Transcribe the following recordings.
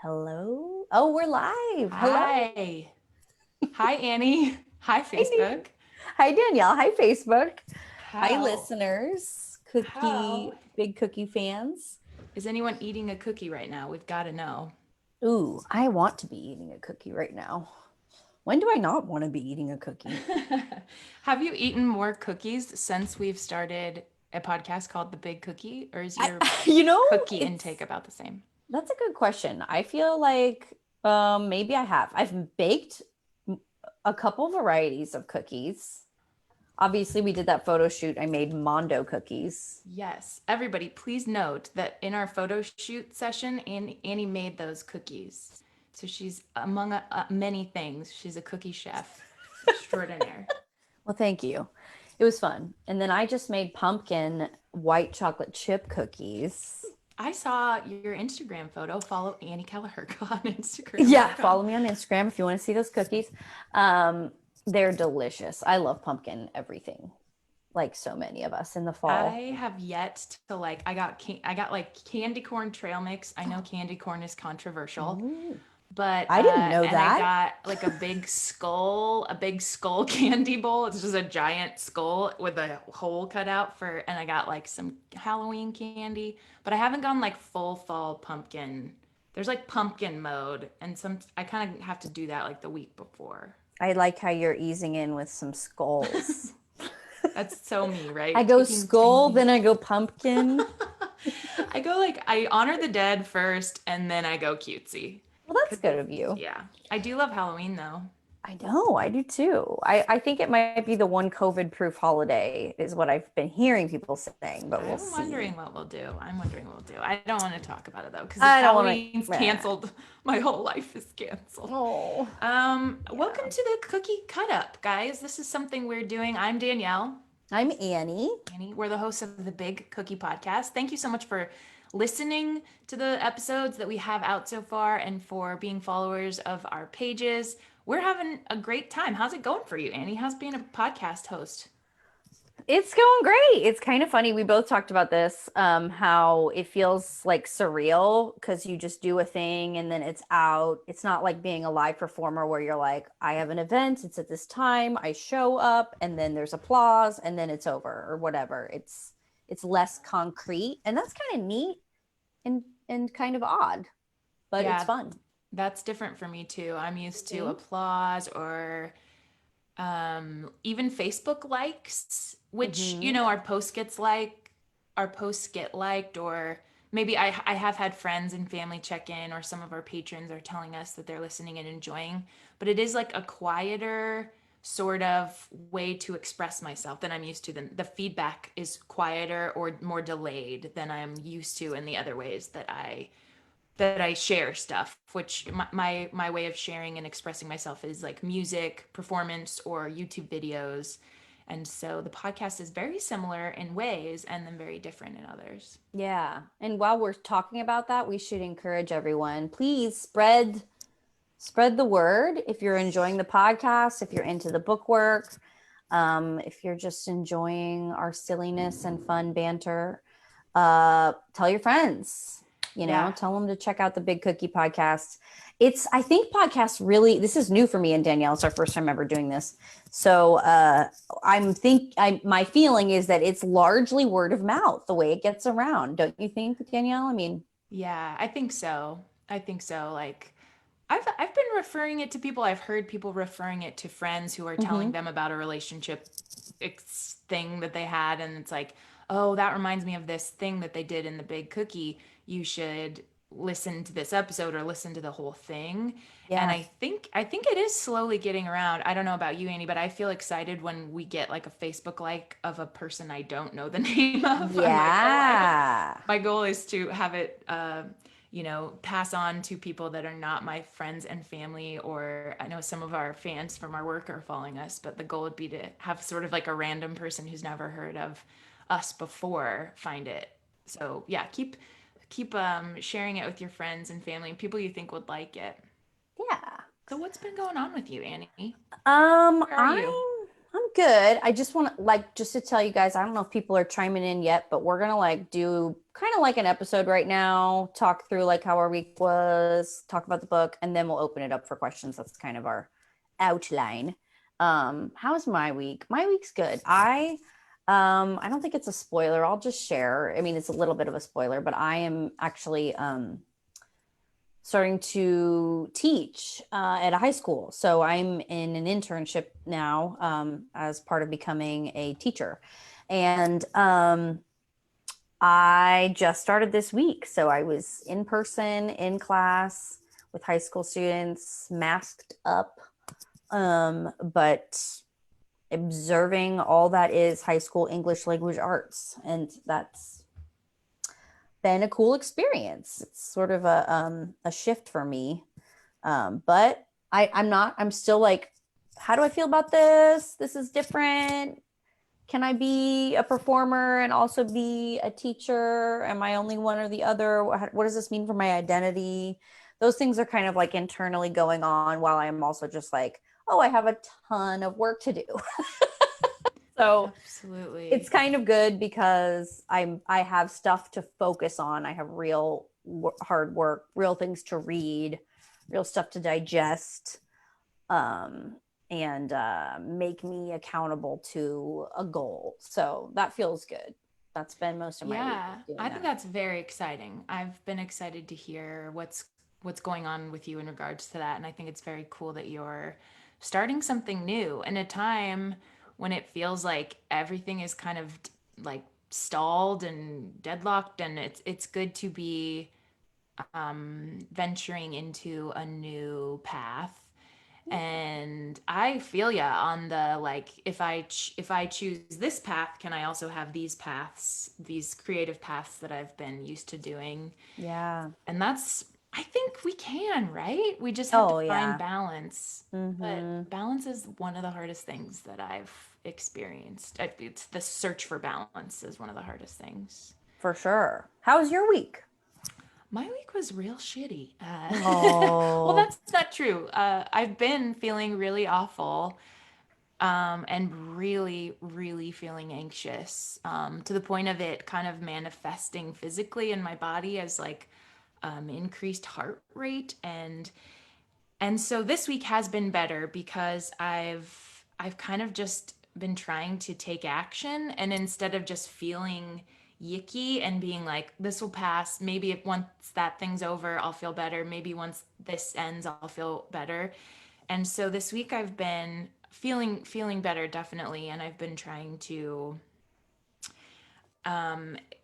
Hello. Oh, we're live. Hello. Hi. Hi, Annie. Hi, Hi, Facebook. Hi, Danielle. Hi, Facebook. Hi, How? listeners. How? Big cookie fans. Is anyone eating a cookie right now? We've got to know. Ooh, I want to be eating a cookie right now. When do I not want to be eating a cookie? Have you eaten more cookies since we've started a podcast called The Big Cookie, or is I, your you know, cookie intake it's about the same? that's a good question. I feel like maybe I have. I've baked a couple varieties of cookies. Obviously, we did that photo shoot. I made Mondo cookies. Yes. Everybody, please note that in our photo shoot session, Annie made those cookies. So she's among many things. She's a cookie chef extraordinaire. Well, thank you. It was fun. And then I just made pumpkin white chocolate chip cookies. I saw your Instagram photo. Follow Annie Kalahurka on Yeah, Instagram.com. follow me on Instagram if you want to see those cookies. They're delicious. I love pumpkin everything, like so many of us in the fall. I have yet to like. I got like candy corn trail mix. I know candy corn is controversial, Ooh, but I didn't know and I that. got like a big skull candy bowl. It's just a giant skull with a hole cut out for, and I got like some Halloween candy, but I haven't gone like full fall pumpkin. There's like pumpkin mode, and some I kind of have to do that like the week before. I like how you're easing in with some skulls. That's so me, I right? go Taking skull, tiny. then I go pumpkin. I go like I honor the dead first and then I go cutesy. Well, that's Cause good of you. yeah. I do love Halloween though. I know, I do too. I think it might be the one COVID proof holiday, is what I've been hearing people saying, but we'll I'm see. wondering what we'll do. I'm wondering what we'll do. I don't want to talk about it though, because if I don't want Halloween's to. canceled, my whole life is canceled. Oh, Welcome yeah. to the cookie cut up, guys. This is something we're doing. I'm Danielle. I'm Annie. Annie. We're the hosts of the Big Cookie Podcast. Thank you so much for listening to the episodes that we have out so far and for being followers of our pages. We're having a great time. How's it going for you, Annie? How's being a podcast host? It's going great. It's kind of funny. We both talked about this, how it feels like surreal because you just do a thing and then it's out. It's not like being a live performer where you're like, I have an event, it's at this time, I show up, and then there's applause, and then it's over or whatever. It's less concrete, and that's kind of neat and kind of odd, but it's Yeah, fun. that's different for me too. I'm used to Mhm. applause or even Facebook likes, which Mhm. our posts get liked, or maybe I have had friends and family check in, or some of our patrons are telling us that they're listening and enjoying. But it is like a quieter sort of way to express myself than I'm used to. The feedback is quieter or more delayed than I'm used to in the other ways that I share stuff, which my way of sharing and expressing myself is like music, performance, or YouTube videos. And so the podcast is very similar in ways and then very different in others. Yeah. And while we're talking about that, we should encourage everyone, please spread the word if you're enjoying the podcast, if you're into the book work, if you're just enjoying our silliness and fun banter. Tell your friends, Yeah. tell them to check out the Big Cookie podcast. I think podcasts really, this is new for me and Danielle. It's our first time ever doing this. So my feeling is that it's largely word of mouth, the way it gets around. Don't you think, Danielle? I mean, Yeah, I think so. I think so. Like I've been referring it to people. I've heard people referring it to friends who are telling mhm. them about a relationship thing that they had, and it's like, oh, that reminds me of this thing that they did in the Big Cookie. You should listen to this episode or listen to the whole thing. And Yeah. I think it is slowly getting around. I don't know about you, Annie, but I feel excited when we get like a Facebook like of a person I don't know the name of. I'm like, oh, I hope Yeah. my goal is to have it pass on to people that are not my friends and family, or I know some of our fans from our work are following us, but the goal would be to have sort of like a random person who's never heard of us before find it. So yeah, keep sharing it with your friends and family and people you think would like it. Yeah. So what's been going on with you, Annie? Um, Where are I'm you? I'm good. I just want to just to tell you guys, I don't know if people are chiming in yet, but we're gonna do kind of like an episode right now, talk through like how our week was, talk about the book, and then we'll open it up for questions. That's kind of our outline. How's my week? My week's good. I don't think it's a spoiler. I'll just share. I mean, it's a little bit of a spoiler, but I am actually starting to teach at a high school. So I'm in an internship now as part of becoming a teacher. And I just started this week. So I was in person in class with high school students, masked up, but observing all that is high school English language arts. And that's been a cool experience. It's sort of a shift for me. But I'm still like, how do I feel about this? This is different. Can I be a performer and also be a teacher? Am I only one or the other? What does this mean for my identity? Those things are kind of like internally going on while I'm also just like, oh, I have a ton of work to do. So it's Absolutely. kind of good because I have stuff to focus on. I have real hard work, real things to read, real stuff to digest, um, and make me accountable to a goal. So that feels good. That's been most of my week Yeah, doing I think that. that's very exciting. I've been excited to hear what's going on with you in regards to that, and I think it's very cool that you're starting something new in a time when it feels like everything is kind of like stalled and deadlocked, and it's good to be venturing into a new path. And I feel ya on the like, if I choose this path, can I also have these paths, these creative paths that I've been used to doing? Yeah. And that's, I think we can, right? We just have to Oh find yeah. balance. But Mm-hmm. balance is one of the hardest things that I've experienced. It's the search for balance is one of the hardest things. For sure. How's your week? My week was real shitty. Well, Oh. that's not true. I've been feeling really awful, and really, really feeling anxious, to the point of it kind of manifesting physically in my body as like increased heart rate, and so this week has been better because I've kind of just been trying to take action, and instead of just feeling yicky and being like this will pass, maybe if once that thing's over I'll feel better, maybe once this ends I'll feel better. And so this week I've been feeling better definitely, and I've been trying to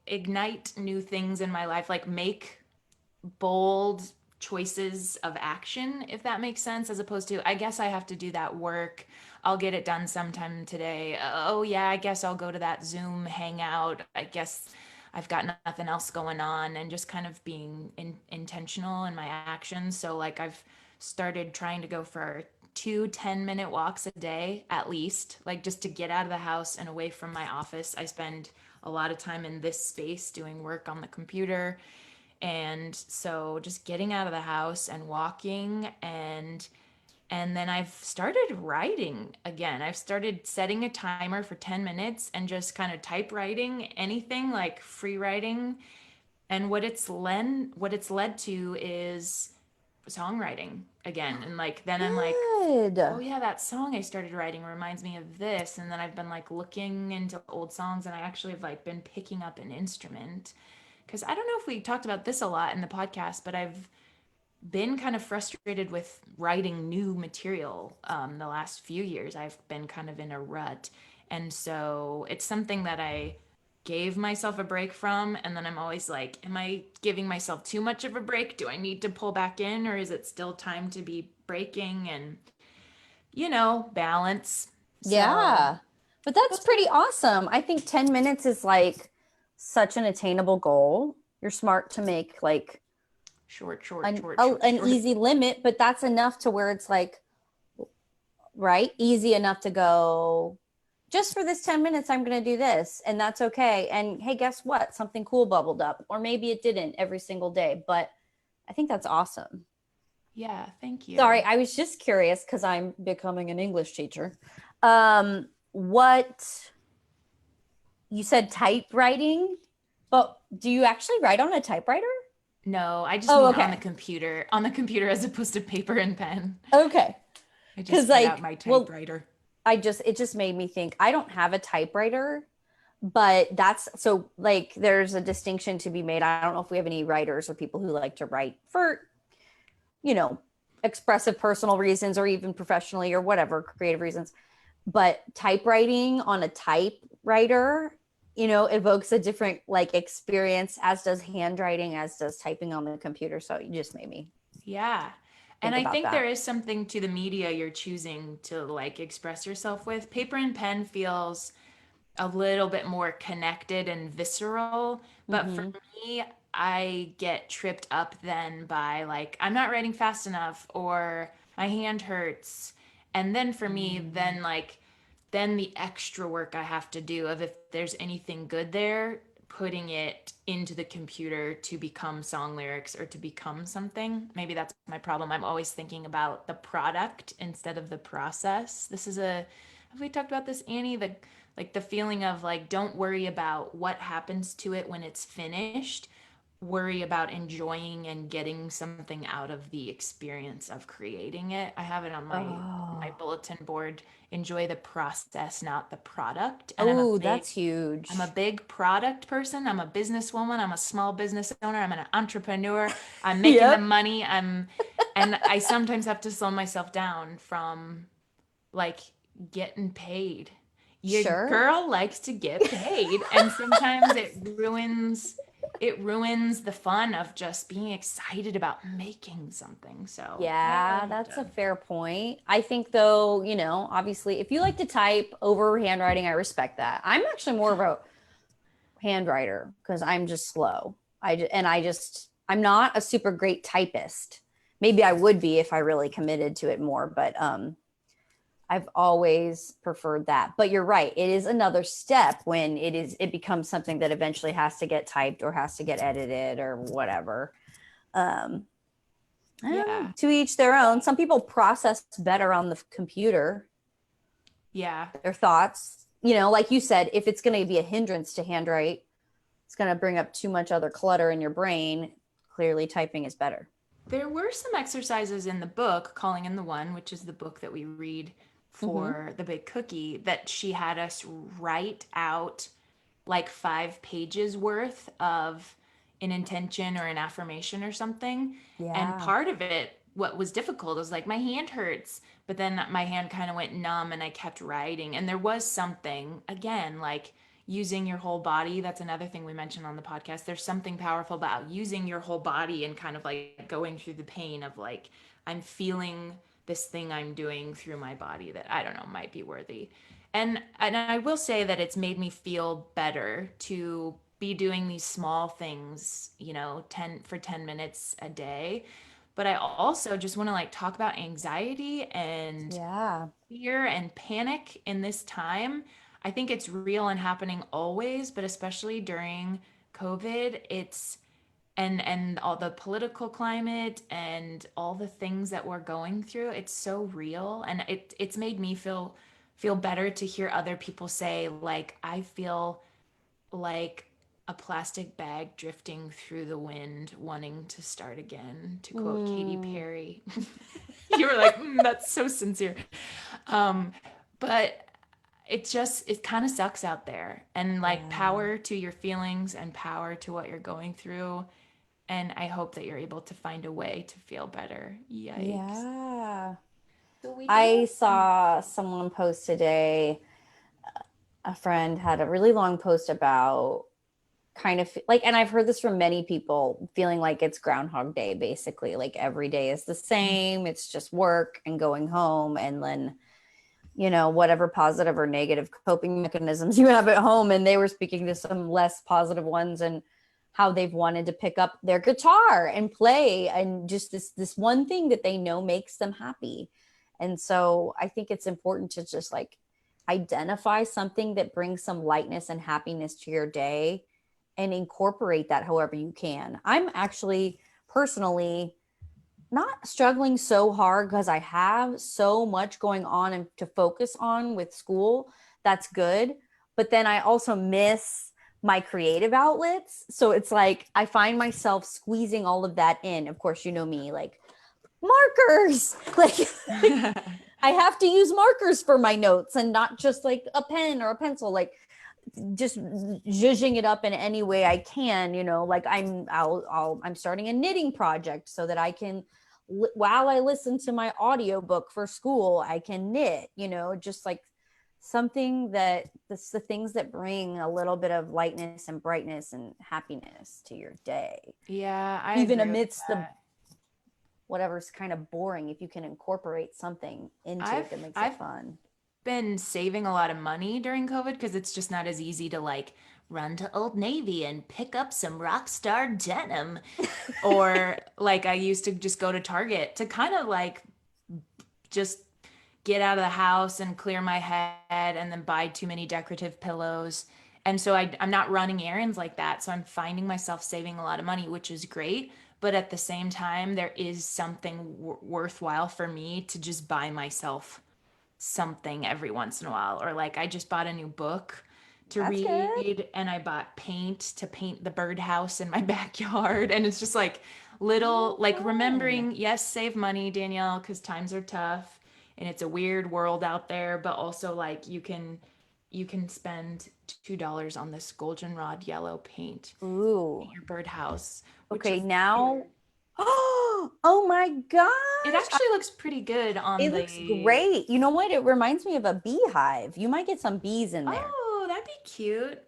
ignite new things in my life, like make bold choices of action, if that makes sense, as opposed to, I guess I have to do that work. I'll get it done sometime today. Oh, yeah, I guess I'll go to that Zoom hangout. I guess I've got nothing else going on, and just kind of being intentional in my actions. So, like, I've started trying to go for 2 10-minute walks a day at least, like just to get out of the house and away from my office. I spend a lot of time in this space doing work on the computer, and so just getting out of the house and walking, and then I've started writing again. I've started setting a timer for 10 minutes and just kind of typewriting anything, like free writing. And what it's led to is songwriting again. And like then I'm like, Good. oh yeah, that song I started writing reminds me of this. And then I've been like looking into old songs, and I actually have like been picking up an instrument, because I don't know if we talked about this a lot in the podcast, but I've been kind of frustrated with writing new material. The last few years I've been kind of in a rut, and so it's something that I gave myself a break from, and then I'm always like, am I giving myself too much of a break? Do I need to pull back in, or is it still time to be breaking? And balance. So Yeah. But that's those are pretty awesome. I think 10 minutes is like such an attainable goal. You're smart to make like short, short, short, short, an short. easy limit, but that's enough to where it's like, right? Easy enough to go, just for this 10 minutes, I'm going to do this, and that's okay. And hey, guess what? Something cool bubbled up, or maybe it didn't every single day, but I think that's awesome. Yeah, thank Sorry, you. I was just curious because I'm becoming an English teacher. Um, what you said typewriting, but do you actually write on a typewriter? No, I just Oh, mean okay. on the computer as opposed to paper and pen. Okay. I Because just get out like, my well, typewriter. it just made me think I don't have a typewriter, but that's so like there's a distinction to be made. I don't know if we have any writers or people who like to write for, you know, expressive personal reasons or even professionally or whatever, creative reasons. But typewriting on a typewriter, evokes a different like experience, as does handwriting, as does typing on the computer. So you just made me Yeah. And think I about think there that. is something to the media you're choosing to like express yourself with. Paper and pen feels a little bit more connected and visceral. But for Mm-hmm. me, I get tripped up then by like, I'm not writing fast enough or my hand hurts. And then for me, Mm. then the extra work I have to do of if there's anything good there, putting it into the computer to become song lyrics or to become something. Maybe that's my problem. I'm always thinking about the product instead of the process. Have we talked about this, Annie? The feeling of like, don't worry about what happens to it when it's finished, worry about enjoying and getting something out of the experience of creating it. I have it on my Oh, bulletin board, enjoy the process, not the product. And oh, that's I'm a huge. big product person. I'm a businesswoman. I'm a small business owner. I'm an entrepreneur. I'm making the Yep. money. And I sometimes have to slow myself down from like getting paid. Your Sure. girl likes to get paid, and sometimes it ruins the fun of just being excited about making something. So I Yeah, have that's a to. fair point. I think though, obviously if you like to type over handwriting, I respect that. I'm actually more of a handwriter because I'm just slow. I'm not a super great typist. Maybe I would be if I really committed to it more, but I've always preferred that. But you're right. It is another step when it becomes something that eventually has to get typed or has to get edited or whatever. Um, I don't know. Yeah. To each their own. Some people process better on the computer, Yeah. their thoughts. Like you said, if it's going to be a hindrance to handwrite, it's going to bring up too much other clutter in your brain. Clearly, typing is better. There were some exercises in the book, Calling in the One, which is the book that we read Mm-hmm. for the big cookie, that she had us write out like 5 pages worth of an intention or an affirmation or something. And Yeah. part of it, what was difficult was like my hand hurts, but then my hand kind of went numb and I kept writing. And there was something, again, like using your whole body. That's another thing we mentioned on the podcast. There's something powerful about using your whole body and kind of like going through the pain of like, I'm feeling this thing I'm doing through my body that I don't know might be worthy. And I will say that it's made me feel better to be doing these small things, 10 minutes a day. But I also just want to like talk about anxiety and Yeah. fear and panic in this time. I think it's real and happening always, but especially during COVID, and all the political climate and all the things that we're going through, it's so real, and it's made me feel better to hear other people say like I feel like a plastic bag drifting through the wind wanting to start again, to quote Katy Mm, Perry. You were like, that's so sincere. um but it kind of sucks out there, and like yeah. power to your feelings and power to what you're going through, and I hope that you're able to find a way to feel better. Yikes. Yeah. So we did I have some. saw someone post today. A friend had a really long post about kind of like, and I've heard this from many people, feeling like it's Groundhog Day, basically. Like every day is the same. It's just work and going home. And then, whatever positive or negative coping mechanisms you have at home. And they were speaking to some less positive ones and how they've wanted to pick up their guitar and play and just this one thing that they know makes them happy. And so I think it's important to just like identify something that brings some lightness and happiness to your day and incorporate that however you can. I'm actually personally not struggling so hard because I have so much going on and to focus on with school that's good. But then I also miss my creative outlets. So it's like I find myself squeezing all of that in. Of course, you know me, like markers. Like I have to use markers for my notes and not just like a pen or a pencil. Like just zhuzhing it up in any way I can, like I'm starting a knitting project so that I can, while I listen to my audiobook for school, I can knit, just like something that that's the things that bring a little bit of lightness and brightness and happiness to your day, Yeah, I even agree with amidst the that. whatever's kind of boring. If you can incorporate something into I've it that makes it I've fun. been saving a lot of money during COVID because it's just not as easy to like run to Old Navy and pick up some Rockstar denim. Or like I used to just go to Target to kind of like just get out of the house and clear my head and then buy too many decorative pillows. And so I'm not running errands like that. So I'm finding myself saving a lot of money, which is great. But at the same time, there is something worthwhile for me to just buy myself something every once in a while. Or like I just bought a new book to That's good. read and I bought paint to paint the birdhouse in my backyard. And it's just like little, Oh, like fun. remembering, yes, save money, Danielle, because times are tough and it's a weird world out there, but also like you can spend $2 on this goldenrod yellow paint, Ooh. paint your birdhouse, which Okay, is now. Oh my it gosh. actually looks pretty good on It looks the great. You know what? It reminds me of a beehive. You might get some bees in there. oh, that'd be cute.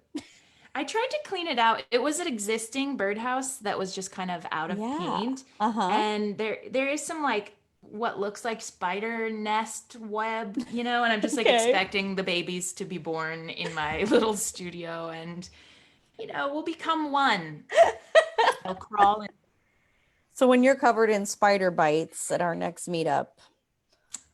I tried to clean it out. It was an existing birdhouse that was just kind of out of Yeah. paint. Uh-huh. And there is some like what looks like spider nest web, and I'm just like Okay. expecting the babies to be born in my little studio and we'll become one. They'll crawl and So when you're covered in spider bites at our next meetup,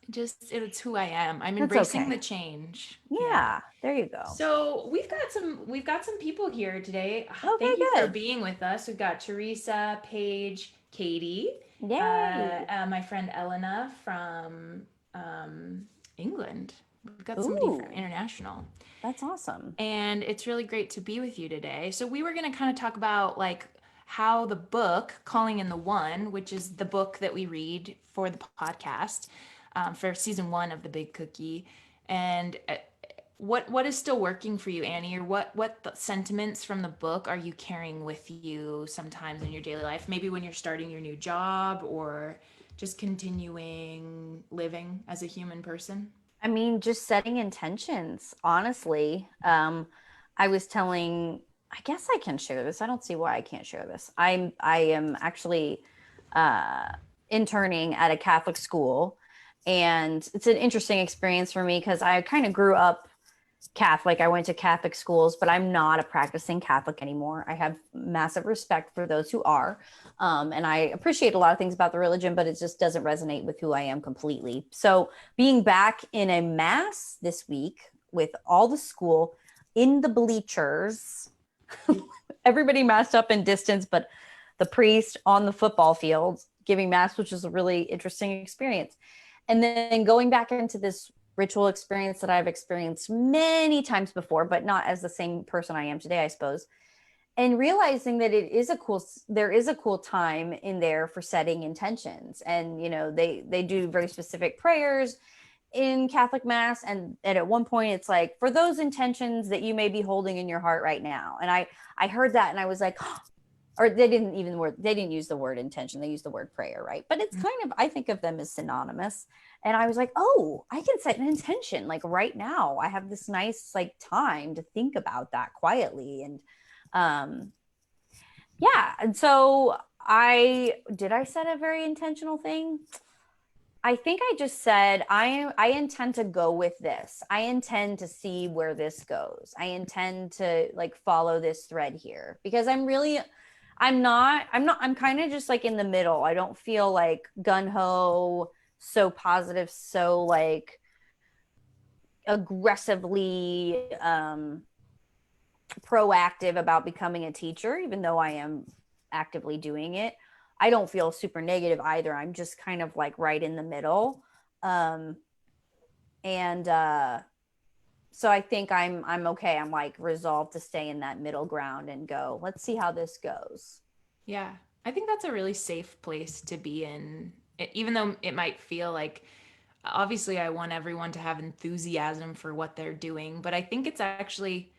just it's who I am. I'm that's embracing the okay. change. Yeah. Yeah, there you go. So we've got some people here today. Okay, Thank you for good. being with us. We've got Teresa, Paige, Katie, Yay. my friend Elena from England. We've got somebody from Ooh, international, that's awesome. and it's really great to be with you today. So we were going to kind of talk about like how the book Calling in the One, which is the book that we read for the podcast for season 1 of The Big Cookie, and what is still working for you, Annie, or what sentiments from the book are you carrying with you sometimes in your daily life? Maybe when you're starting your new job or just continuing living as a human person. I mean, just setting intentions, honestly. I was telling, I guess I can share this. I don't see why I can't share this. I am actually uh interning at a Catholic school, and it's an interesting experience for me because I kind of grew up Catholic. I went to Catholic schools, but I'm not a practicing Catholic anymore. I have massive respect for those who are. And I appreciate a lot of things about the religion, but it just doesn't resonate with who I am completely. So being back in a mass this week with all the school in the bleachers, everybody masked up in distance, but the priest on the football field giving mass, which was a really interesting experience. And then going back into this ritual experience that I've experienced many times before, but not as the same person I am today, I suppose. And realizing that there is a cool time in there for setting intentions. And, they do very specific prayers in Catholic mass. And at one point it's like, for those intentions that you may be holding in your heart right now. And I heard that and I was like, or they didn't use the word intention, they used the word prayer, right? But it's kind of, I think of them as synonymous. And I was like, oh, I can set an intention like right now. I have this nice like time to think about that quietly. And um yeah, and so I set a very intentional thing. I think I just said I intend to go with this. I intend to see where this goes. I intend to like follow this thread here because I'm kind of just like in the middle. I don't feel like gun ho, so positive, so like aggressively proactive about becoming a teacher, even though I am actively doing it. I don't feel super negative either. I'm just kind of like right in the middle. And So I think I'm okay. I'm like resolved to stay in that middle ground and go, let's see how this goes. Yeah. I think that's a really safe place to be in, even though it might feel like obviously I want everyone to have enthusiasm for what they're doing, but I think it's actually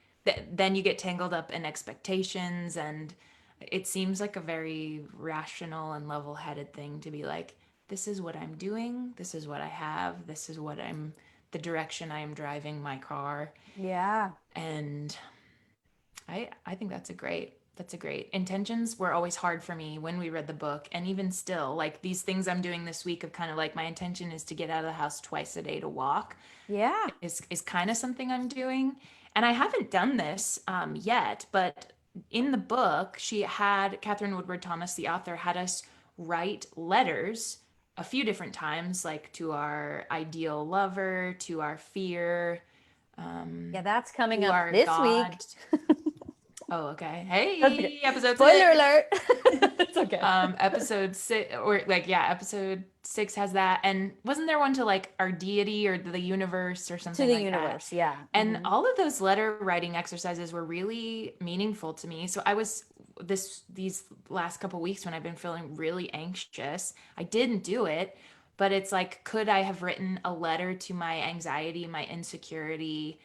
then you get tangled up in expectations, and it seems like a very rational and level-headed thing to be like, this is what I'm doing, this is what I have, this is what I'm the direction I am driving my car. Yeah. And I think that's a great intentions were always hard for me when we read the book, and even still, like these things I'm doing this week of kind of like my intention is to get out of the house twice a day to walk Yeah. is kind of something I'm doing. And I haven't done this yet, but in the book she had Catherine Woodward Thomas, the author, had us write letters a few different times, like to our ideal lover, to our fear, Yeah, that's coming to up our this God. week. Oh, okay. That's okay. Hey, episode Spoiler six. alert. It's okay. Episode six, or like, yeah, episode six has that. And wasn't there one to like our deity or the universe or To something the like that? universe. Yeah. And all of those letter writing exercises were really meaningful to me. So I was these last couple weeks when I've been feeling really anxious, I didn't do it, but it's like, could I have written a letter to my anxiety, my insecurity,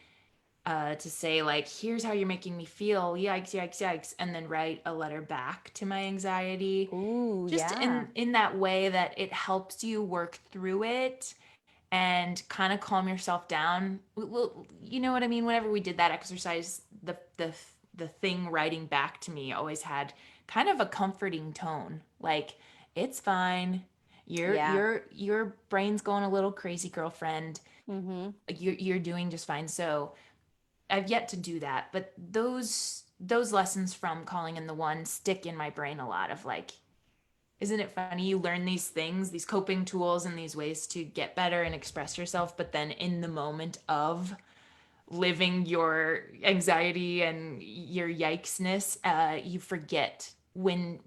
to say like, here's how you're making me feel, yikes, yikes, yikes, and then write a letter back to my anxiety, Ooh, just yeah. in that way that it helps you work through it and kind of calm yourself down. Well, you know what I mean? Whenever we did that exercise, the thing writing back to me always had kind of a comforting tone, like, it's fine. Yeah. Your brain's going a little crazy, girlfriend. Mm-hmm. You're doing just fine. So I've yet to do that, but those lessons from Calling in the One stick in my brain a lot of like, isn't it funny you learn these things, these coping tools and these ways to get better and express yourself, but then in the moment of living your anxiety and your yikesness, you forget when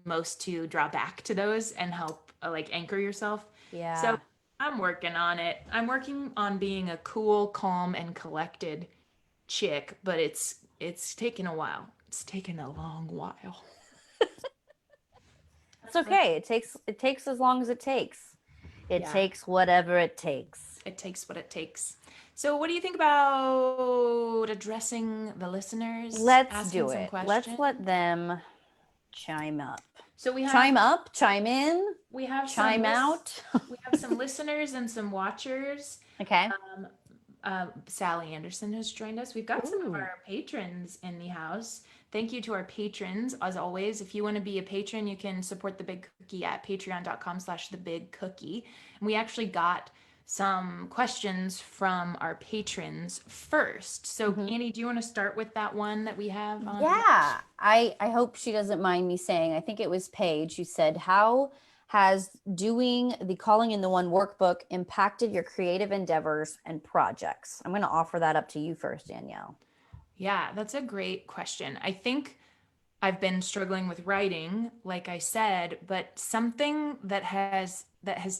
most to draw back to those and help like anchor yourself. So Yeah. I'm working on it. I'm working on being a cool, calm, and collected chick, but it's taken a while. It's taken a long while. That's okay. It takes as long as it takes. It Yeah, takes whatever it takes. it takes what it takes. So, what do you think about addressing the listeners, Let's asking do some it. Let's questions? let them chime up. So Chime up, chime in, we have chime out. we have some listeners and some watchers. Okay. Sally Anderson has joined us. We've got some of Ooh. our patrons in the house. Thank you to our patrons. As always, if you want to be a patron, you can support The Big Cookie at patreon.com/thebigcookie. And we actually got some questions from our patrons first. So, Mhm. Annie, do you want to start with that one that we have on here? Yeah, I hope she doesn't mind me saying. I think it was Paige who said, "How has doing the Calling in the One workbook impacted your creative endeavors and projects?" I'm going to offer that up to you first, Danielle. Yeah, that's a great question. I think I've been struggling with writing, like I said, but something that has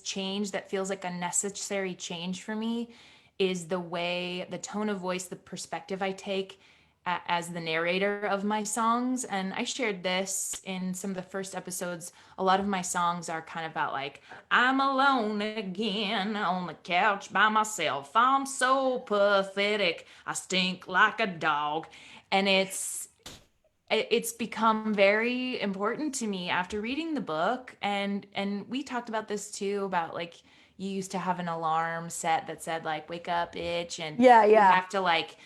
changed, that feels like a necessary change for me, is the way, the tone of voice, the perspective I take as the narrator of my songs. And I shared this in some of the first episodes. A lot of my songs are kind of about like, I'm alone again on the couch by myself. I'm so pathetic. I stink like a dog. And it's become very important to me after reading the book, and we talked about this too, about like, you used to have an alarm set that said like, wake up bitch, and Yeah, we yeah. have to like,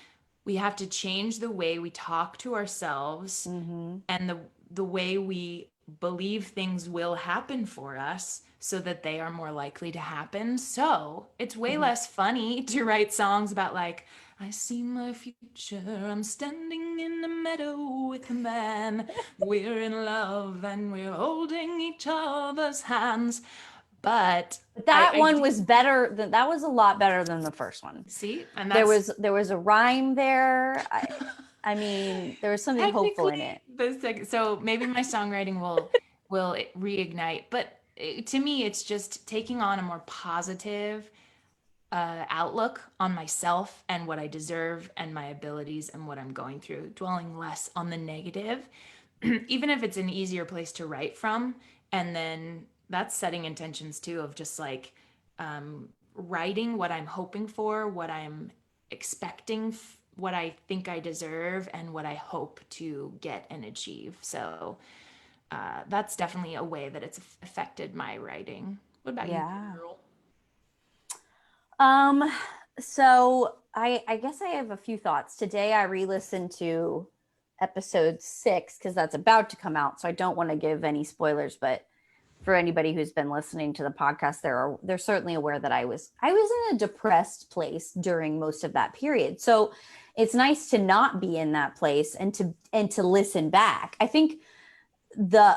we have to change the way we talk to ourselves Mm-hmm. and the way we believe things will happen for us so that they are more likely to happen. So it's way Mm-hmm. less funny to write songs about like, I see my future, I'm standing in the meadow with a man, we're in love and we're holding each other's hands. But But I, that I one do was better than that was a lot better than the first one. see, and There that's was there was a rhyme there. I mean, there was something hopeful in technically it. the second. So maybe my songwriting will reignite, but to me it's just taking on a more positive outlook on myself and what I deserve and my abilities and what I'm going through, dwelling less on the negative, even if it's an easier place to write from. And then that's setting intentions too of just like writing what I'm hoping for, what I'm expecting, what I think I deserve, and what I hope to get and achieve. So that's definitely a way that it's affected my writing. What about you, Yeah. girl? Um, so I guess I have a few thoughts. Today I re-listened to episode 6 because that's about to come out. So I don't want to give any spoilers, but for anybody who's been listening to the podcast, they're certainly aware that I was in a depressed place during most of that period. So it's nice to not be in that place and to listen back. I think the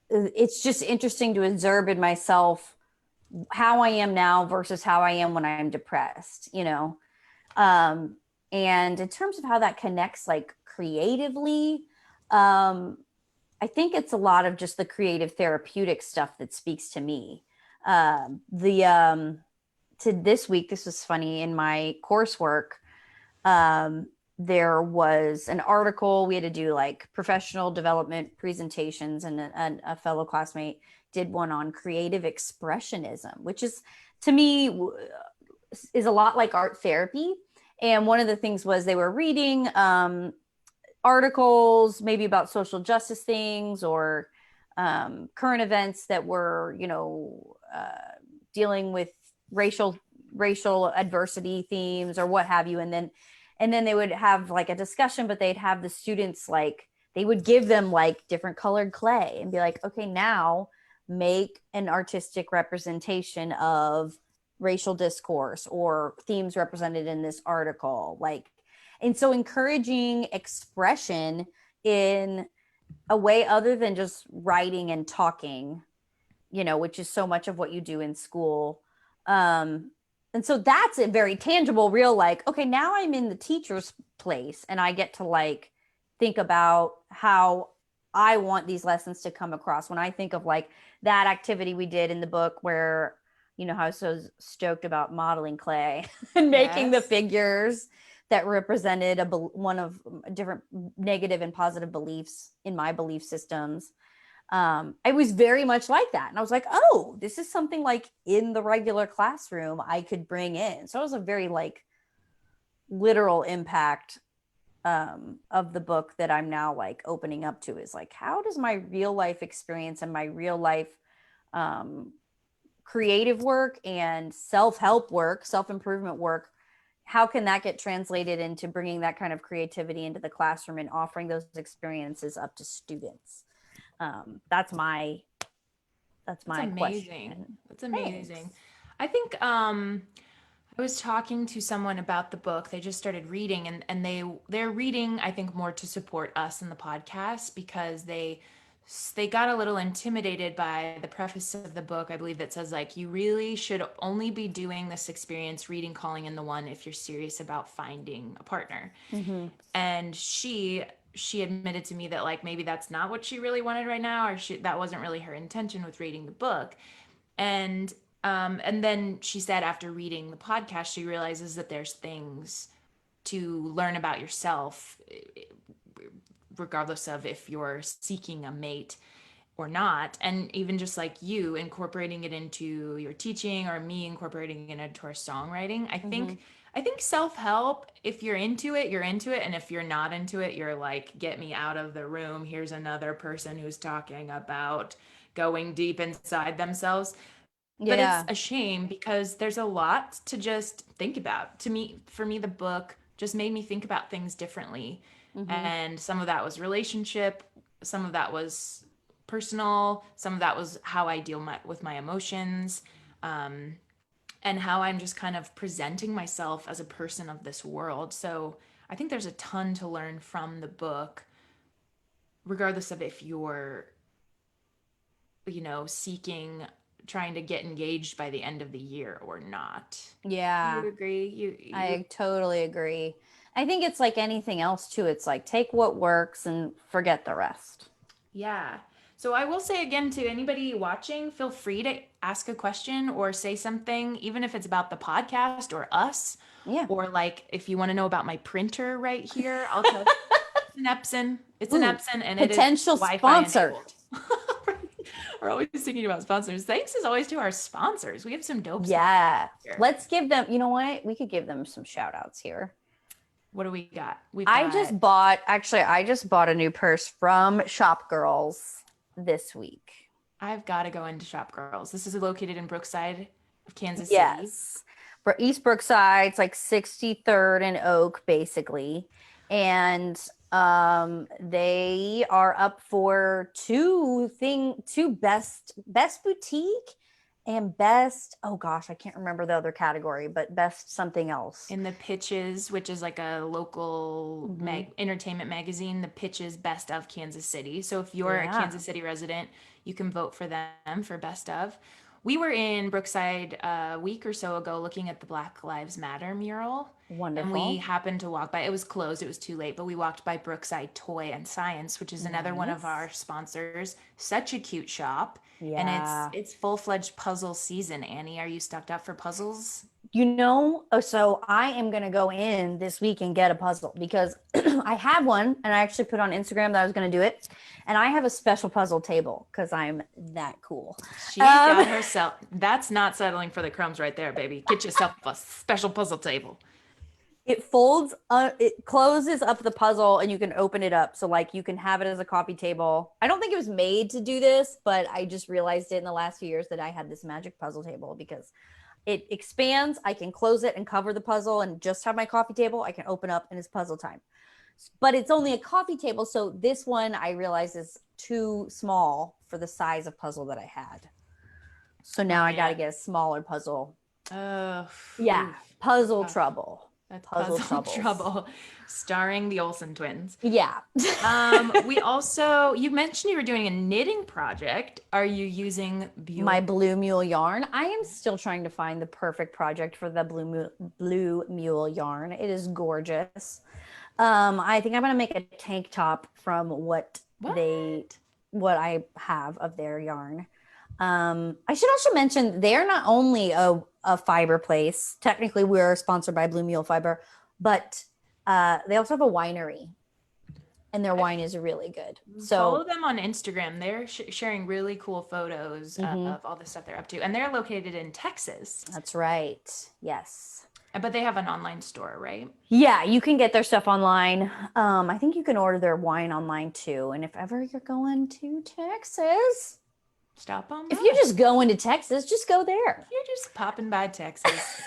it's just interesting to observe in myself how I am now versus how I am when I'm depressed, you know? Um, and in terms of how that connects like creatively, um, I think it's a lot of just the creative therapeutic stuff that speaks to me. The To this week, this was funny in my coursework. Um, there was an article we had to do like professional development presentations, and a fellow classmate did one on creative expressionism, which is to me is a lot like art therapy. And one of the things was they were reading articles maybe about social justice things or current events that were, dealing with racial racial adversity themes or what have you, and then they would have like a discussion, but they'd have the students like they would give them like different colored clay and be like, okay, now make an artistic representation of racial discourse or themes represented in this article, like, and so encouraging expression in a way other than just writing and talking, which is so much of what you do in school. um and so that's a very tangible, real, like, okay, now I'm in the teacher's place and I get to like think about how I want these lessons to come across. When I think of like that activity we did in the book where, I was so stoked about modeling clay and making the Yes. figures that represented one of different negative and positive beliefs in my belief systems. I was very much like that. And I was like, oh, this is something like in the regular classroom I could bring in. So it was a very like literal impact of the book that I'm now like opening up to, is like, how does my real life experience and my real life um, creative work and self-help work, self-improvement work, how can that get translated into bringing that kind of creativity into the classroom and offering those experiences up to students? That's my That's amazing. question. That's amazing. Thanks. I think I was talking to someone about the book. They just started reading, and they're reading, I think, more to support us in the podcast because they got a little intimidated by the preface of the book, I believe, that says like you really should only be doing this experience, reading Calling in the One, if you're serious about finding a partner. Mm-hmm. And she admitted to me that like maybe that's not what she really wanted right now, or that wasn't really her intention with reading the book. And then she said after reading the podcast, she realizes that there's things to learn about yourself, regardless of if you're seeking a mate or not. And even just like you incorporating it into your teaching, or me incorporating it into our songwriting, I Mm-hmm. think self-help, if you're into it, you're into it. And if you're not into it, you're like, get me out of the room. Here's another person who's talking about going deep inside themselves. But it's Yeah. a shame because there's a lot to just think about. For me, the book just made me think about things differently. Mm-hmm. And some of that was relationship, some of that was personal, some of that was how I deal with my emotions, um, and how I'm just kind of presenting myself as a person of this world. So I think there's a ton to learn from the book, regardless of if you're, seeking, trying to get engaged by the end of the year or not. You Yeah. would agree? You I totally agree. I think it's like anything else too. It's like take what works and forget the rest. Yeah. So I will say again to anybody watching, feel free to ask a question or say something, even if it's about the podcast or us, Yeah. or like if you want to know about my printer right here, I'll tell you. It's an Epson. It's an Ooh, Epson and it is potential Wi-Fi sponsor. enabled. We're always thinking about sponsors. Thanks as always to our sponsors. We have some dope sponsors Yeah. here. Let's give them, you know what? We could give them some shout outs here. What do we got? We've I got just bought, actually, I just bought a new purse from Shop Girls this week. I've got to go into Shop Girls. This is located in Brookside of Kansas City. Yes. For East Brookside, it's like 63rd and Oak, basically. And they are up for two best boutique and best, oh gosh, I can't remember the other category, but best something else. In the Pitches, which is like a local entertainment magazine, the Pitches Best of Kansas City. So if you're a Yeah. Kansas City resident, you can vote for them for Best of. We were in Brookside a week or so ago looking at the Black Lives Matter mural. And we Wonderful. happened to walk by. It was closed, it was too late, but we walked by Brookside Toy and Science, which is another one of Nice. our sponsors. Such a cute shop. And Yeah. it's full-fledged puzzle season. Annie, are you stocked up for puzzles? So I am going to go in this week and get a puzzle because I have one and I actually put on Instagram that I was going to do it. And I have a special puzzle table because I'm that cool. She got herself. That's not settling for the crumbs right there, baby. Get yourself a special puzzle table. It folds, it closes up the puzzle and you can open it up. So, like, you can have it as a coffee table. I don't think it was made to do this, but I just realized it in the last few years that I had this magic puzzle table because it expands. I can close it and cover the puzzle and just have my coffee table. I can open up and it's puzzle time. But it's only a coffee table. So, this one I realize is too small for the size of puzzle that I had. So now I got to get a smaller puzzle. Yeah, puzzle trouble. That's Puzzle puzzle troubles. trouble, starring the Olsen twins. Yeah. We also, you mentioned you were doing a knitting project. Are you using My blue mule yarn? I am still trying to find the perfect project for the blue mule yarn. It is gorgeous. I think I'm gonna make a tank top from what I have of their yarn. I should also mention they're not only a fiber place. Technically, we're sponsored by Blue Mule Fiber, but they also have a winery, and their wine is really good. So follow them on Instagram. They're sharing really cool photos of all the stuff they're up to, and they're located in Texas. that's right. Yes. But they have an online store, right? Yeah, you can get their stuff online. I think you can order their wine online too. And if ever you're going to Texas, stop on. If you're just going to Texas, just go there. You're just popping by Texas.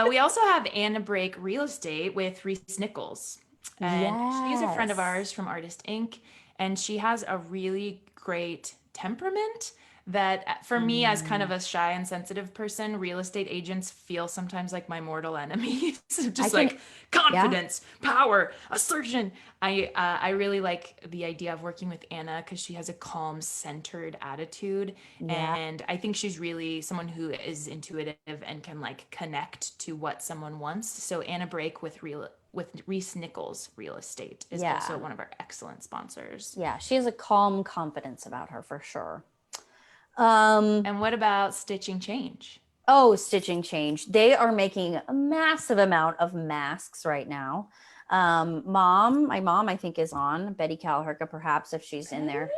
We also have Anna Brake Real Estate with Reese Nichols. And she's a friend of ours from Artist Inc. And she has a really great temperament that for me as kind of a shy and sensitive person, real estate agents feel sometimes like my mortal enemies. Just like confidence, power, assertion. I really like the idea of working with Anna because she has a calm, centered attitude. And I think she's really someone who is intuitive and can like connect to what someone wants. So Anna Brake with Reese Nichols Real Estate is also one of our excellent sponsors. Yeah, she has a calm confidence about her for sure. And what about Stitching Change? Oh, Stitching Change. They are making a massive amount of masks right now. My mom, I think, is on. Betty Kalahurka, perhaps, if she's in there.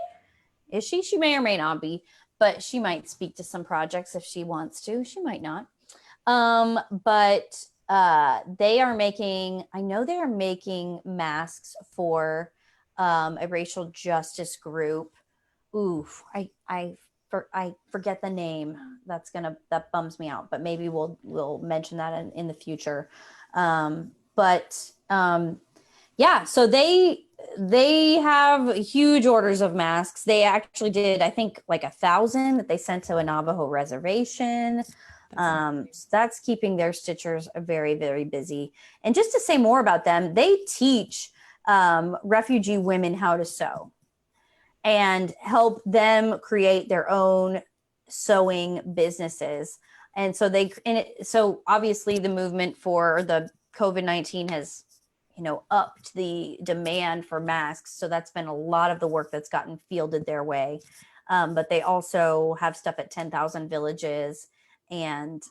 Is she? She may or may not be, but she might speak to some projects if she wants to. She might not. But they are making, I know they are making masks for a racial justice group. Oof, I forget the name. That bums me out, but maybe we'll mention that in the future. Yeah, so they have huge orders of masks. They actually did, I think, like 1,000 that they sent to a Navajo reservation. So that's keeping their stitchers very, very busy. And just to say more about them, they teach refugee women how to sew and help them create their own sewing businesses. And so so obviously the movement for the COVID-19 has, upped the demand for masks. So that's been a lot of the work that's gotten fielded their way. But they also have stuff at 10,000 Villages and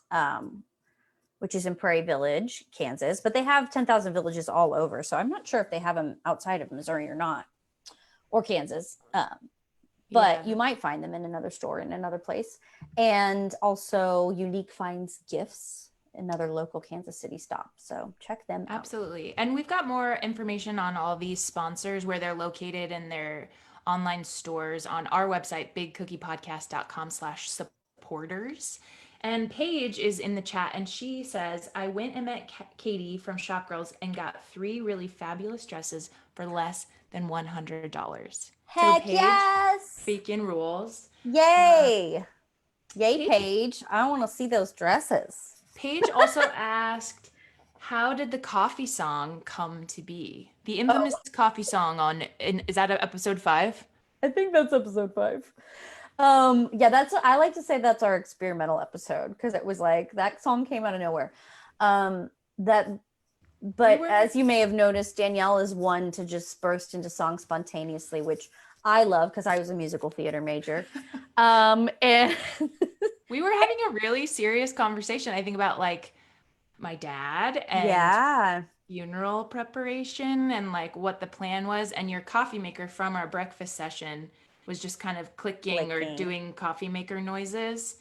which is in Prairie Village, Kansas, but they have 10,000 Villages all over. So I'm not sure if they have them outside of Missouri or not, or Kansas. But you might find them in another store in another place. And also Unique Finds Gifts, another local Kansas City stop. So check them out. Absolutely. And we've got more information on all these sponsors, where they're located and their online stores on our website, bigcookiepodcast.com/supporters. And Paige is in the chat and she says, I went and met Katie from Shop Girls and got 3 really fabulous dresses for less than $100. So Heck Paige yes! freaking rules. Yay! Yay, Paige. I want to see those dresses. Paige also asked, how did the coffee song come to be? The infamous coffee song is that episode 5? I think that's episode 5. Yeah, I like to say that's our experimental episode, because it was like that song came out of nowhere. As you may have noticed, Danielle is one to just burst into song spontaneously, which I love because I was a musical theater major. And we were having a really serious conversation, I think, about like my dad and funeral preparation and like what the plan was. And your coffee maker from our breakfast session was just kind of clicking or doing coffee maker noises.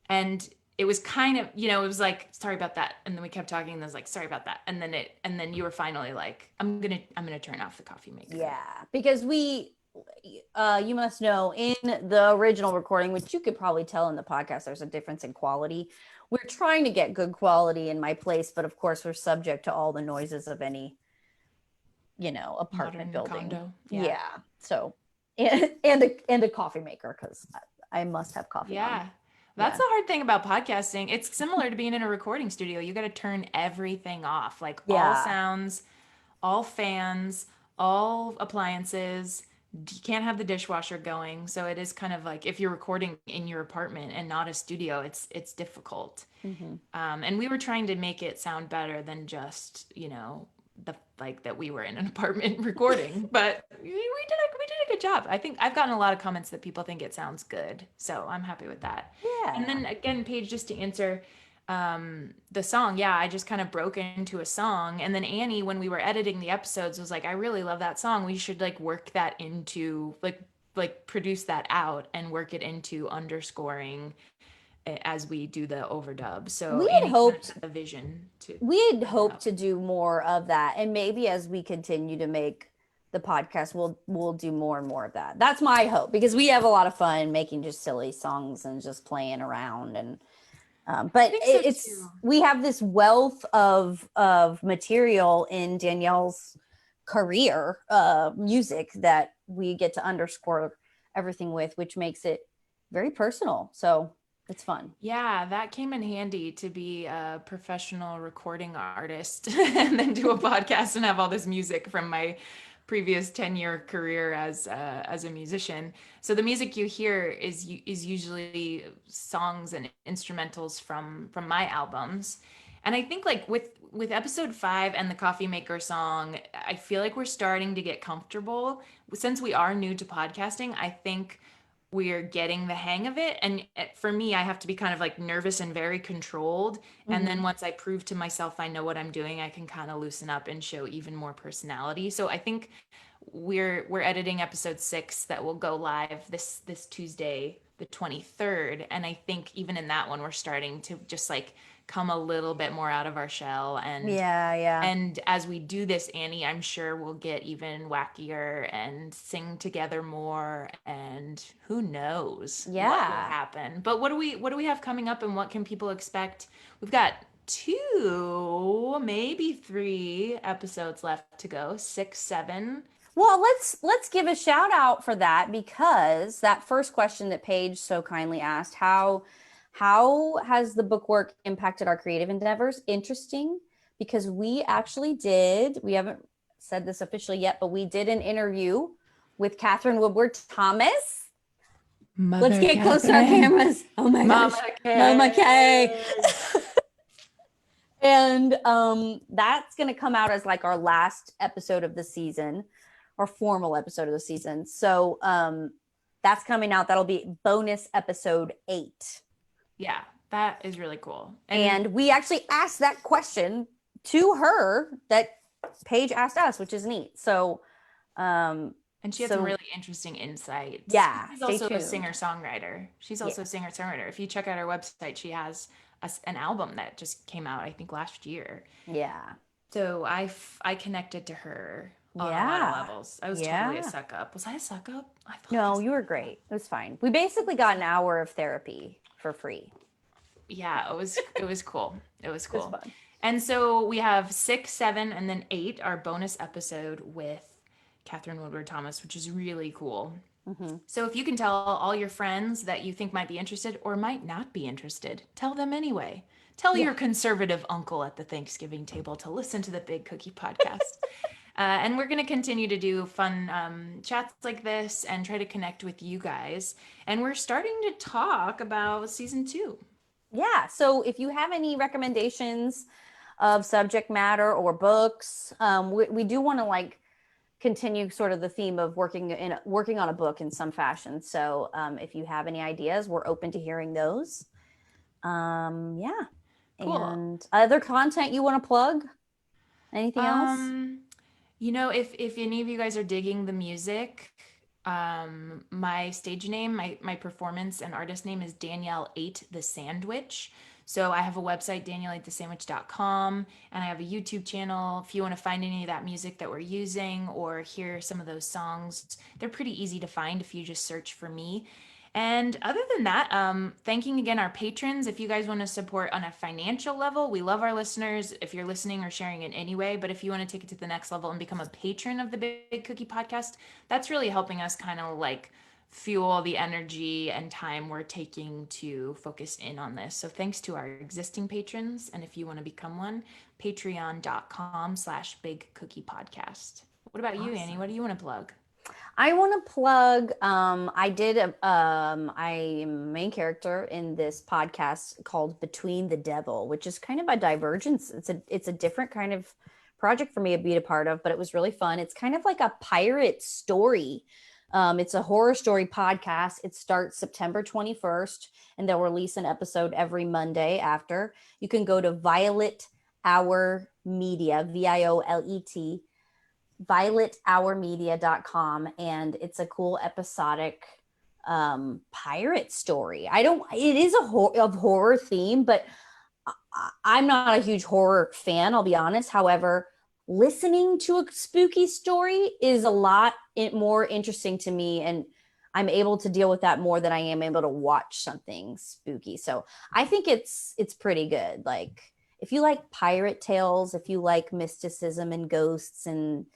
And it was kind of, it was like, sorry about that. And then we kept talking and I was like, sorry about that. And then you were finally like, I'm going to turn off the coffee maker. Yeah. Because you must know, in the original recording, which you could probably tell in the podcast, there's a difference in quality. We're trying to get good quality in my place, but of course we're subject to all the noises of any, apartment building. Condo. Yeah. So, and a coffee maker, because I must have coffee. Yeah. That's the hard thing about podcasting. It's similar to being in a recording studio. You got to turn everything off, like all sounds, all fans, all appliances. You can't have the dishwasher going. So it is kind of like, if you're recording in your apartment and not a studio, it's difficult. Mm-hmm. And we were trying to make it sound better than just, that we were in an apartment recording, but we did a good job. I think I've gotten a lot of comments that people think it sounds good. So I'm happy with that. Yeah. And then again, Paige, just to answer the song, I just kind of broke into a song. And then Annie, when we were editing the episodes, was like, I really love that song. We should like work that into like produce that out and work it into underscoring as we do the overdub. So we had hoped a vision to do more of that, and maybe as we continue to make the podcast, we'll do more and more of that. That's my hope, because we have a lot of fun making just silly songs and just playing around. And but we have this wealth of material in Danielle's career, music, that we get to underscore everything with, which makes it very personal. So it's fun. Yeah, that came in handy to be a professional recording artist and then do a podcast and have all this music from my previous 10-year career as a musician. So the music you hear is usually songs and instrumentals from my albums. And I think like with episode 5 and the coffee maker song, I feel like we're starting to get comfortable. Since we are new to podcasting, I think we're getting the hang of it. And for me, I have to be kind of like nervous and very controlled. Mm-hmm. And then once I prove to myself I know what I'm doing, I can kind of loosen up and show even more personality. So I think we're editing episode 6 that will go live this Tuesday, the 23rd. And I think even in that one, we're starting to just like come a little bit more out of our shell. And and as we do this, Annie, I'm sure we'll get even wackier and sing together more, and who knows what will happen. But what do we have coming up, and what can people expect? We've got 2, maybe 3 episodes left to go, 6, 7. Well, let's give a shout out for that, because that first question that Paige so kindly asked, how has the book work impacted our creative endeavors? Interesting, because we haven't said this officially yet, but we did an interview with Catherine Woodward Thomas. Let's get close to our cameras. Oh my gosh. Mama K. And that's going to come out as like our last episode of the season, or formal episode of the season. So that's coming out. That'll be bonus episode 8. Yeah, that is really cool. And we actually asked that question to her that Paige asked us, which is neat. So and she had some really interesting insights. Yeah, She's stay also a tuned. singer-songwriter. She's also a singer-songwriter. If you check out her website, she has an album that just came out, I think, last year. Yeah. So I connected to her on a lot of levels. I was totally a suck up. Was I a suck up? I thought No, you were great. It was fine. We basically got an hour of therapy for free. Yeah, it was cool. It was cool. It was fun. And so we have 6, 7, and then 8, our bonus episode with Catherine Woodward Thomas, which is really cool. Mm-hmm. So if you can tell all your friends that you think might be interested or might not be interested, tell them anyway. Tell your conservative uncle at the Thanksgiving table to listen to the Big Cookie podcast. And we're going to continue to do fun chats like this and try to connect with you guys. And we're starting to talk about season 2. Yeah. So if you have any recommendations of subject matter or books, we do want to like continue sort of the theme of working on a book in some fashion. So if you have any ideas, we're open to hearing those. Yeah. Cool. And other content you want to plug? Anything else? You know, if any of you guys are digging the music, my stage name, my performance and artist name is Danielle Ate the Sandwich. So I have a website, danielleatethesandwich.com, and I have a YouTube channel. If you want to find any of that music that we're using or hear some of those songs, they're pretty easy to find if you just search for me. And other than that, thanking again our patrons. If you guys want to support on a financial level, we love our listeners. If you're listening or sharing in any way, but if you want to take it to the next level and become a patron of the Big Cookie podcast, that's really helping us kind of like fuel the energy and time we're taking to focus in on this. So thanks to our existing patrons. And if you want to become one, patreon.com/Big Cookie Podcast. What about you, Annie? What do you want to plug? I want to plug. I am a main character in this podcast called Between the Devil, which is kind of a divergence. It's a different kind of project for me to be a part of, but it was really fun. It's kind of like a pirate story. It's a horror story podcast. It starts September 21st, and they'll release an episode every Monday after. You can go to Violet Hour Media, VIOLET, violethourmedia.com, and it's a cool episodic pirate story. It is a horror theme, but I'm not a huge horror fan, I'll be honest. However, listening to a spooky story is a lot more interesting to me, and I'm able to deal with that more than I am able to watch something spooky. So I think it's pretty good. Like if you like pirate tales, if you like mysticism and ghosts and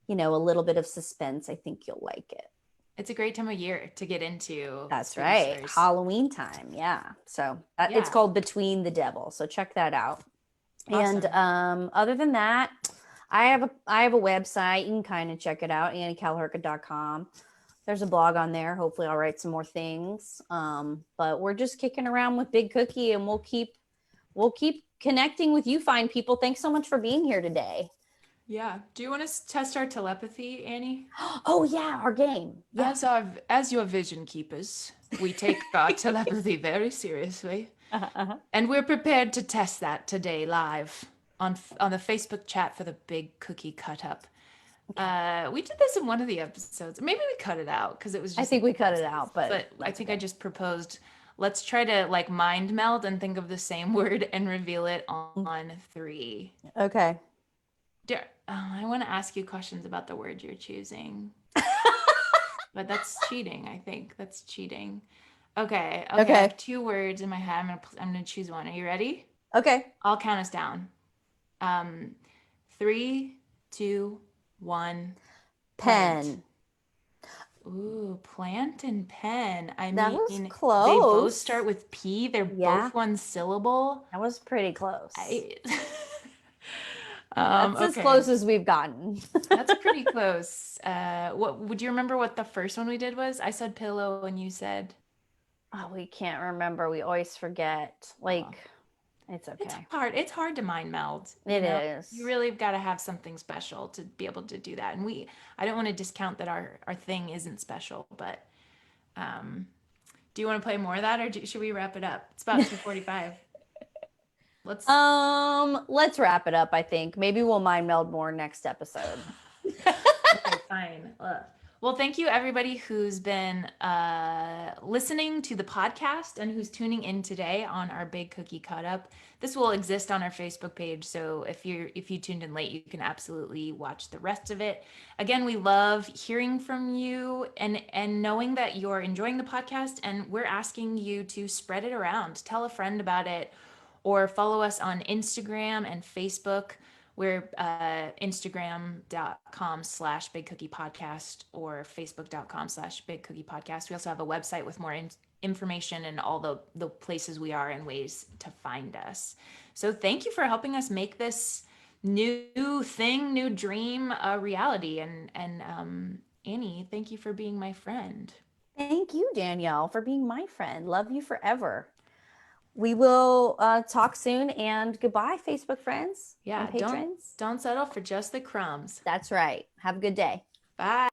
a little bit of suspense, I think you'll like it. It's a great time of year to get into. That's right. Stories. Halloween time. Yeah. So it's called Between the Devil. So check that out. Awesome. And other than that, I have a website. You can kind of check it out, AnnieKalahurka.com. There's a blog on there. Hopefully I'll write some more things. But we're just kicking around with Big Cookie, and we'll keep connecting with you fine people. Thanks so much for being here today. Yeah. Do you want to test our telepathy, Annie? Oh, yeah, our game. Yeah. As your vision keepers, we take our telepathy very seriously. And we're prepared to test that today live on the Facebook chat for the Big Cookie Cut Up. Okay. We did this in one of the episodes. Maybe we cut it out because it was just... I think we cut it out, but I think I just proposed, let's try to like mind meld and think of the same word and reveal it on 3. Okay. I want to ask you questions about the word you're choosing. But that's cheating, I think. That's cheating. Okay. I have 2 words in my head. I'm gonna choose one. Are you ready? Okay. I'll count us down. 3, 2, 1. Pen. Plant. Ooh, plant and pen. That was close. They both start with P. They're both one syllable. That was pretty close. That's as close as we've gotten. That's pretty close. What would you remember what the first one we did was? I said pillow and you said... Oh, we can't remember. We always forget. It's It's okay. hard. It's hard to mind meld, It You is. really have got to have something special to be able to do that. And I don't want to discount that our thing isn't special, but um, do you want to play more of that, or should we wrap it up? It's about 2:45. Let's. Let's wrap it up, I think. Maybe we'll mind meld more next episode. Okay, fine. Well, thank you everybody who's been listening to the podcast and who's tuning in today on our Big Cookie Cut Up. This will exist on our Facebook page, so if you tuned in late, you can absolutely watch the rest of it. Again, we love hearing from you and knowing that you're enjoying the podcast, and we're asking you to spread it around. Tell a friend about it, or follow us on Instagram and Facebook. We're Instagram.com/Big Cookie Podcast or Facebook.com/Big Cookie Podcast. We also have a website with more information and all the places we are and ways to find us. So thank you for helping us make this new dream a reality. And Annie, thank you for being my friend. Thank you, Danielle, for being my friend. Love you forever. We will talk soon, and goodbye, Facebook friends and Yeah, don't patrons. don't settle for just the crumbs. That's right. Have a good day. Bye.